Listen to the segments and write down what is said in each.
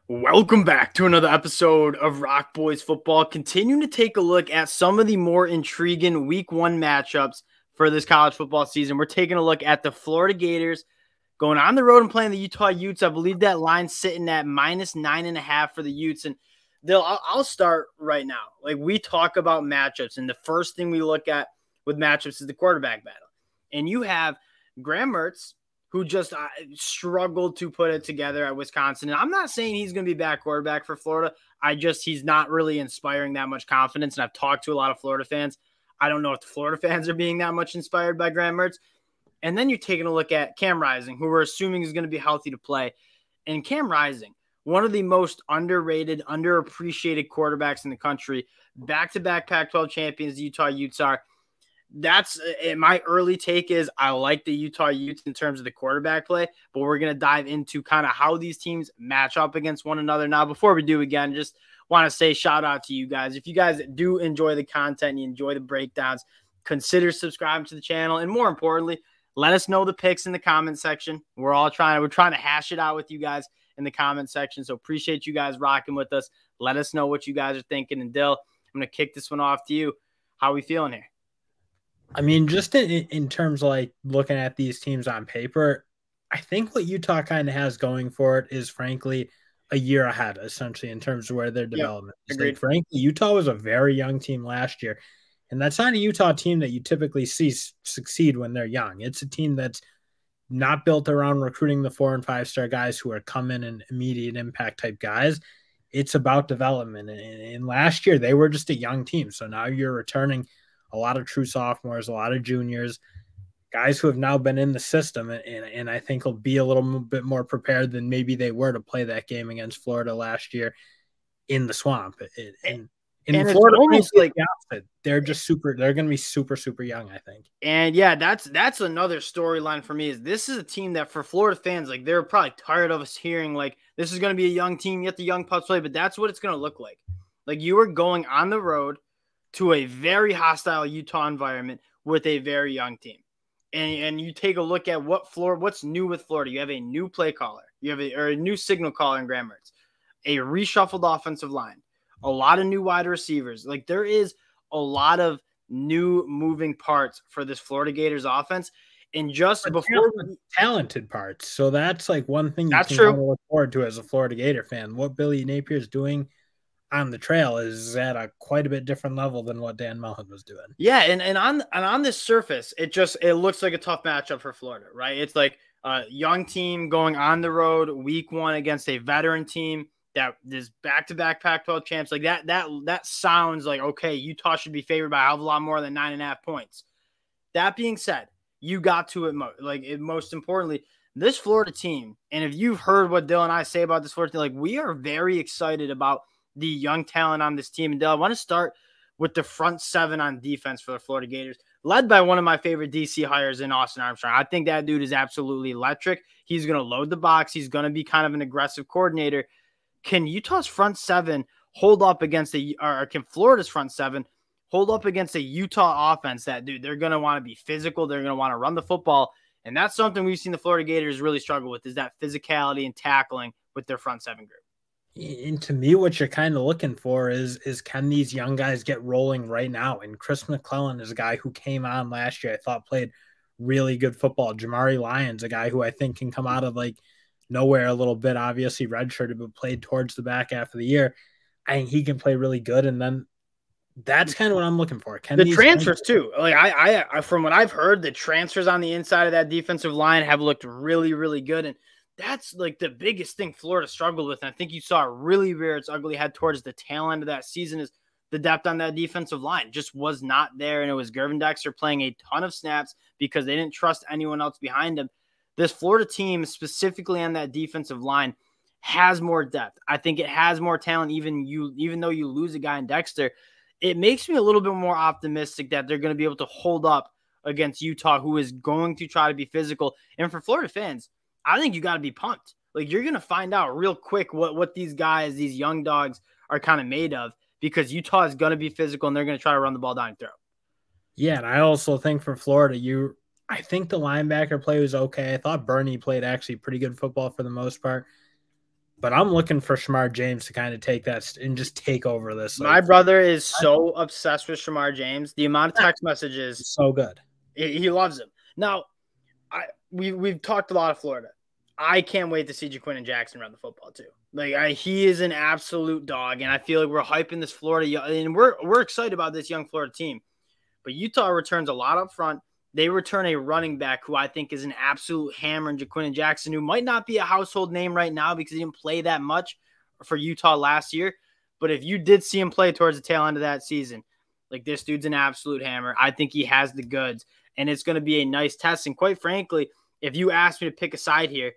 Welcome back to another episode of Rock Boys Football. Continuing to take a look at some of the more intriguing week one matchups for this college football season. We're taking a look at the Florida Gators going on the road and playing the Utah Utes. I believe that line's sitting at -9.5 for the Utes. And I'll start right now. Like, we talk about matchups, and the first thing we look at with matchups is the quarterback battle. And you have Graham Mertz, who just struggled to put it together at Wisconsin. And I'm not saying he's going to be back quarterback for Florida. He's not really inspiring that much confidence. And I've talked to a lot of Florida fans. I don't know if the Florida fans are being that much inspired by Graham Mertz. And then you're taking a look at Cam Rising, who we're assuming is going to be healthy to play. And Cam Rising, one of the most underrated, underappreciated quarterbacks in the country, back-to-back Pac-12 champions, the Utah Utes are. That's my early take is I like the Utah Utes in terms of the quarterback play, but we're going to dive into kind of how these teams match up against one another. Now, before we do, again, just want to say shout out to you guys. If you guys do enjoy the content and you enjoy the breakdowns, consider subscribing to the channel. And more importantly, let us know the picks in the comment section. We're trying to hash it out with you guys in the comment section. So appreciate you guys rocking with us. Let us know what you guys are thinking. And Dill, I'm going to kick this one off to you. How are we feeling here? I mean, just in terms of like looking at these teams on paper, I think what Utah kind of has going for it is, frankly, a year ahead, essentially, in terms of where their development is. Like, frankly, Utah was a very young team last year, and that's not a Utah team that you typically see succeed when they're young. It's a team that's not built around recruiting the 4- and 5-star guys who are coming and immediate impact type guys. It's about development. And last year, they were just a young team. So now you're returning a lot of true sophomores, a lot of juniors, guys who have now been in the system, and I think will be a little bit more prepared than maybe they were to play that game against Florida last year in the swamp. And Florida, almost like they're just super. They're going to be super, super young, I think. And yeah, that's another storyline for me. Is this is a team that for Florida fans, like, they're probably tired of us hearing like this is going to be a young team, yet the young pups play, but that's what it's going to look like. Like, you are going on the road to a very hostile Utah environment with a very young team. And you take a look at what's new with Florida. You have a new play caller. You have a new signal caller in Graham Mertz, a reshuffled offensive line, a lot of new wide receivers. Like, there is a lot of new moving parts for this Florida Gators offense. And just before talented parts. So that's like one thing that's true to look forward to as a Florida Gator fan. What Billy Napier is doing on the trail is at a quite a bit different level than what Dan Mullen was doing. Yeah, and on this surface, it looks like a tough matchup for Florida, right? It's like a young team going on the road week one against a veteran team that is back-to-back Pac-12 champs. Like that sounds like, okay, Utah should be favored by a hell of a lot more than 9.5 points. That being said, you got to it most importantly, this Florida team, and if you've heard what Dylan and I say about this Florida team, like, we are very excited about the young talent on this team. And I want to start with the front seven on defense for the Florida Gators, led by one of my favorite DC hires in Austin Armstrong. I think that dude is absolutely electric. He's going to load the box. He's going to be kind of an aggressive coordinator. Can Utah's front seven hold up against can Florida's front seven hold up against a Utah offense that, dude, they're going to want to be physical. They're going to want to run the football. And that's something we've seen the Florida Gators really struggle with, is that physicality and tackling with their front seven group. And to me, what you're kind of looking for is can these young guys get rolling right now? And Chris McClellan is a guy who came on last year, I thought played really good football. Jamari Lyons, a guy who I think can come out of like nowhere a little bit, obviously redshirted, but played towards the back half of the year. I think he can play really good. And then that's kind of what I'm looking for. The transfers too. Like I from what I've heard, the transfers on the inside of that defensive line have looked really, really good. And that's like the biggest thing Florida struggled with. And I think you saw it really rear its ugly head towards the tail end of that season, is the depth on that defensive line just was not there. And it was Gervin Dexter playing a ton of snaps because they didn't trust anyone else behind him. This Florida team, specifically on that defensive line, has more depth. I think it has more talent, even though you lose a guy in Dexter. It makes me a little bit more optimistic that they're going to be able to hold up against Utah, who is going to try to be physical. And for Florida fans, I think you got to be pumped. Like, you're going to find out real quick what these guys, these young dogs, are kind of made of, because Utah is going to be physical and they're going to try to run the ball down your throat. Yeah, and I also think for Florida, I think the linebacker play was okay. I thought Bernie played actually pretty good football for the most part. But I'm looking for Shamar James to kind of take that and just take over this. My brother is so obsessed with Shamar James. The amount of text messages, so good. He loves him. Now, we've talked a lot of Florida. I can't wait to see Jaquin and Jackson run the football too. He is an absolute dog, and I feel like we're hyping this Florida, and we're excited about this young Florida team. But Utah returns a lot up front. They return a running back who I think is an absolute hammer in Jaquin and Jackson, who might not be a household name right now because he didn't play that much for Utah last year. But if you did see him play towards the tail end of that season, this dude's an absolute hammer. I think he has the goods, and it's going to be a nice test. And quite frankly, if you ask me to pick a side here,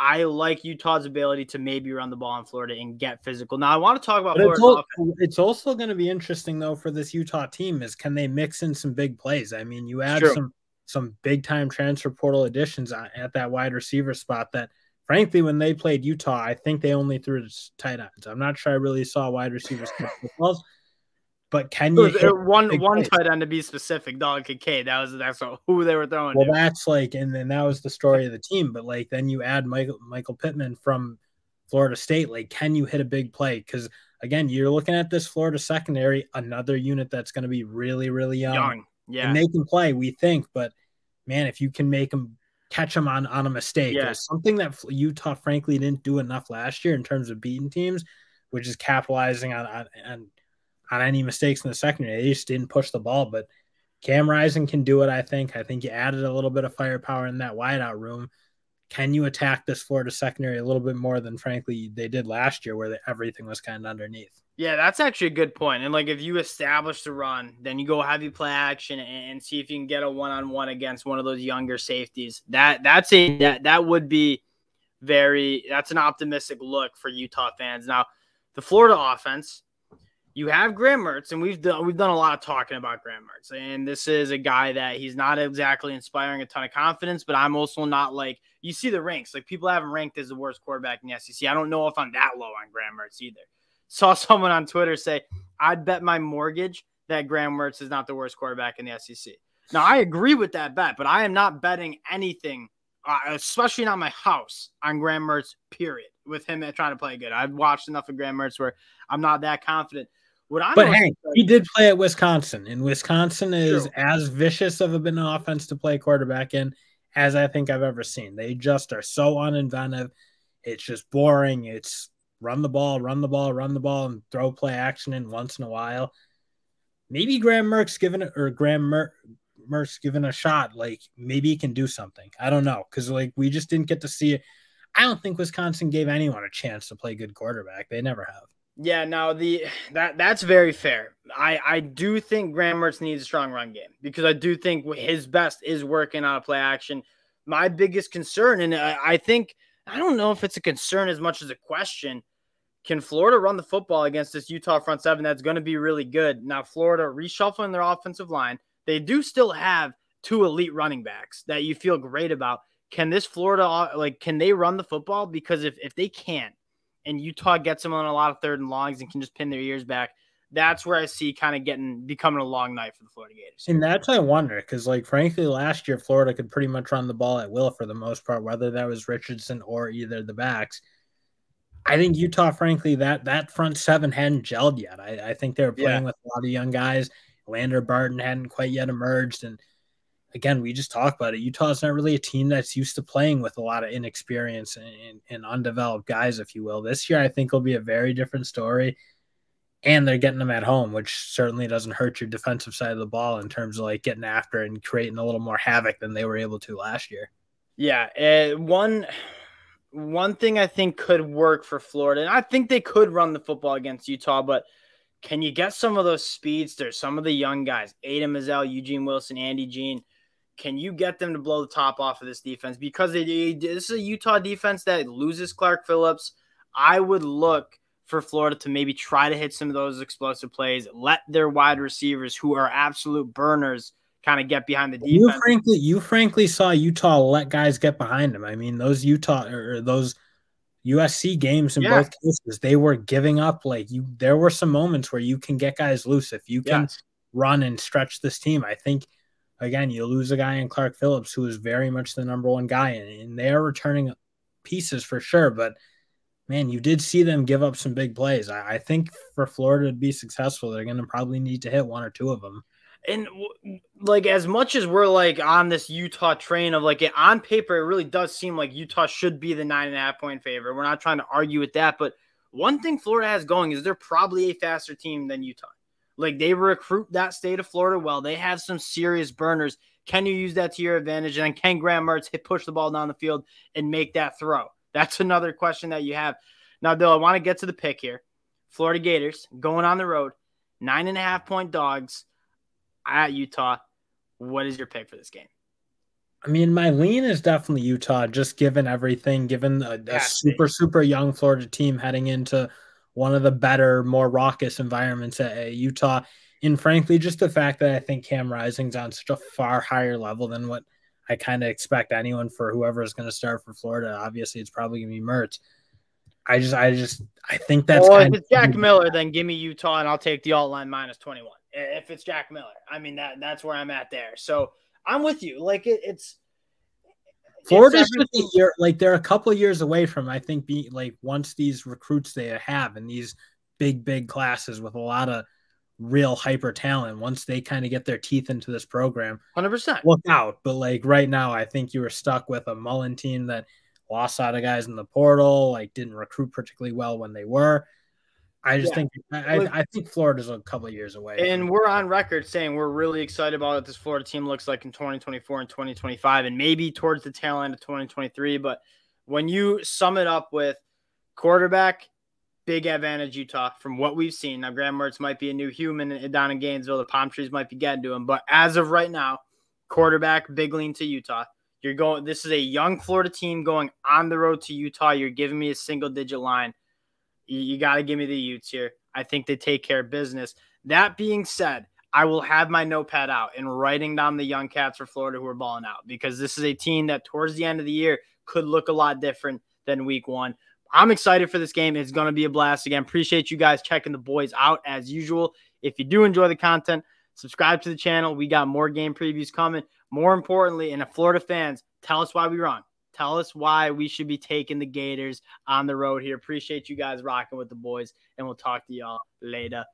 I like Utah's ability to maybe run the ball in Florida and get physical. Now, I want to talk about Florida. It's also going to be interesting, though, for this Utah team is can they mix in some big plays? I mean, you add some big-time transfer portal additions at that wide receiver spot that, frankly, when they played Utah, I think they only threw tight ends. I'm not sure I really saw wide receivers catch footballs. But can you one tight end to be specific, Dog Kincaid? That's who they were throwing. Well, that's and then that was the story of the team. But then you add Michael Pittman from Florida State. Can you hit a big play? Because again, you're looking at this Florida secondary, another unit that's going to be really, really young. Yeah, and they can play, we think. But man, if you can make them catch them on a mistake, it's something that Utah frankly didn't do enough last year in terms of beating teams, which is capitalizing on any mistakes in the secondary. They just didn't push the ball, but Cam Rising can do it, I think. I think you added a little bit of firepower in that wideout room. Can you attack this Florida secondary a little bit more than, frankly, they did last year where everything was kind of underneath? Yeah, that's actually a good point. And, if you establish the run, then you go heavy play action and see if you can get a one-on-one against one of those younger safeties. That's an optimistic look for Utah fans. Now, the Florida offense, you have Graham Mertz, and we've done a lot of talking about Graham Mertz, and this is a guy that he's not exactly inspiring a ton of confidence, but I'm also not you see the ranks. People have him ranked as the worst quarterback in the SEC. I don't know if I'm that low on Graham Mertz either. Saw someone on Twitter say, I'd bet my mortgage that Graham Mertz is not the worst quarterback in the SEC. Now, I agree with that bet, but I am not betting anything, especially not my house, on Graham Mertz, period, with him trying to play good. I've watched enough of Graham Mertz where I'm not that confident. He did play at Wisconsin, and Wisconsin is as vicious of an offense to play quarterback in as I think I've ever seen. They just are so uninventive. It's just boring. It's run the ball, and throw play action in once in a while. Maybe Graham Mertz given a shot. Maybe he can do something. I don't know, because we just didn't get to see it. I don't think Wisconsin gave anyone a chance to play good quarterback. They never have. Yeah, now that's very fair. I do think Graham Mertz needs a strong run game because I do think his best is working on a play action. My biggest concern, and I don't know if it's a concern as much as a question, can Florida run the football against this Utah front seven that's going to be really good? Now, Florida reshuffling their offensive line. They do still have two elite running backs that you feel great about. Can this Florida, can they run the football? Because if they can't, and Utah gets them on a lot of third and longs and can just pin their ears back, that's where I see kind of becoming a long night for the Florida Gators. And that's what I wonder, because frankly, last year Florida could pretty much run the ball at will for the most part, whether that was Richardson or either the backs. I think Utah, frankly, that front seven hadn't gelled yet. I think they were playing with a lot of young guys. Lander Barton hadn't quite yet emerged, and again, we just talked about it. Utah's not really a team that's used to playing with a lot of inexperience and undeveloped guys, if you will. This year, I think will be a very different story, and they're getting them at home, which certainly doesn't hurt your defensive side of the ball in terms of getting after and creating a little more havoc than they were able to last year. Yeah, one thing I think could work for Florida, and I think they could run the football against Utah, but can you get some of those speedsters, some of the young guys, Adam Mazzell, Eugene Wilson, Andy Jean? Can you get them to blow the top off of this defense? Because this is a Utah defense that loses Clark Phillips. I would look for Florida to maybe try to hit some of those explosive plays, let their wide receivers, who are absolute burners, kind of get behind the defense. You frankly saw Utah let guys get behind them. I mean, those USC games in both cases, they were giving up. There were some moments where you can get guys loose if you can run and stretch this team. I think, again, you lose a guy in Clark Phillips who is very much the number one guy, and they are returning pieces for sure. But man, you did see them give up some big plays. I think for Florida to be successful, they're going to probably need to hit one or two of them. And like, as much as we're like on this Utah train of like, on paper, it really does seem like Utah should be the 9.5-point favorite. We're not trying to argue with that, but one thing Florida has going is they're probably a faster team than Utah. Like, they recruit that state of Florida well. They have some serious burners. Can you use that to your advantage? And then can Graham Mertz push the ball down the field and make that throw? That's another question that you have. Now, Bill, I want to get to the pick here. Florida Gators going on the road, 9.5-point dogs at Utah. What is your pick for this game? I mean, my lean is definitely Utah, just given everything, given a super young Florida team heading into one of the better, more raucous environments at Utah. And frankly, just the fact that I think Cam Rising's on such a far higher level than what I kind of expect anyone for whoever is going to start for Florida. Obviously, it's probably going to be Mertz. I think that's well, if it's Jack Miller, then give me Utah and I'll take the alt line -21. If it's Jack Miller, I mean, that's where I'm at there. So I'm with you. Like, it's Florida's just a year, like they're a couple of years away from, I think, being like, once these recruits they have in these big classes with a lot of real hyper talent, once they kind of get their teeth into this program, 100% look out. But like right now, I think you were stuck with a Mullen team that lost a lot of guys in the portal, like didn't recruit particularly well when they were. I think Florida's a couple of years away. And we're on record saying we're really excited about what this Florida team looks like in 2024 and 2025 and maybe towards the tail end of 2023. But when you sum it up with quarterback, big advantage Utah from what we've seen. Now, Graham Mertz might be a new human down in Gainesville. The palm trees might be getting to him. But as of right now, quarterback, big lean to Utah. This is a young Florida team going on the road to Utah. You're giving me a single-digit line. You got to give me the Utes here. I think they take care of business. That being said, I will have my notepad out and writing down the young cats for Florida who are balling out, because this is a team that towards the end of the year could look a lot different than week one. I'm excited for this game. It's going to be a blast. Again, appreciate you guys checking the boys out as usual. If you do enjoy the content, subscribe to the channel. We got more game previews coming. More importantly, and if Florida fans, tell us why we're wrong. Tell us why we should be taking the Gators on the road here. Appreciate you guys rocking with the boys, and we'll talk to y'all later.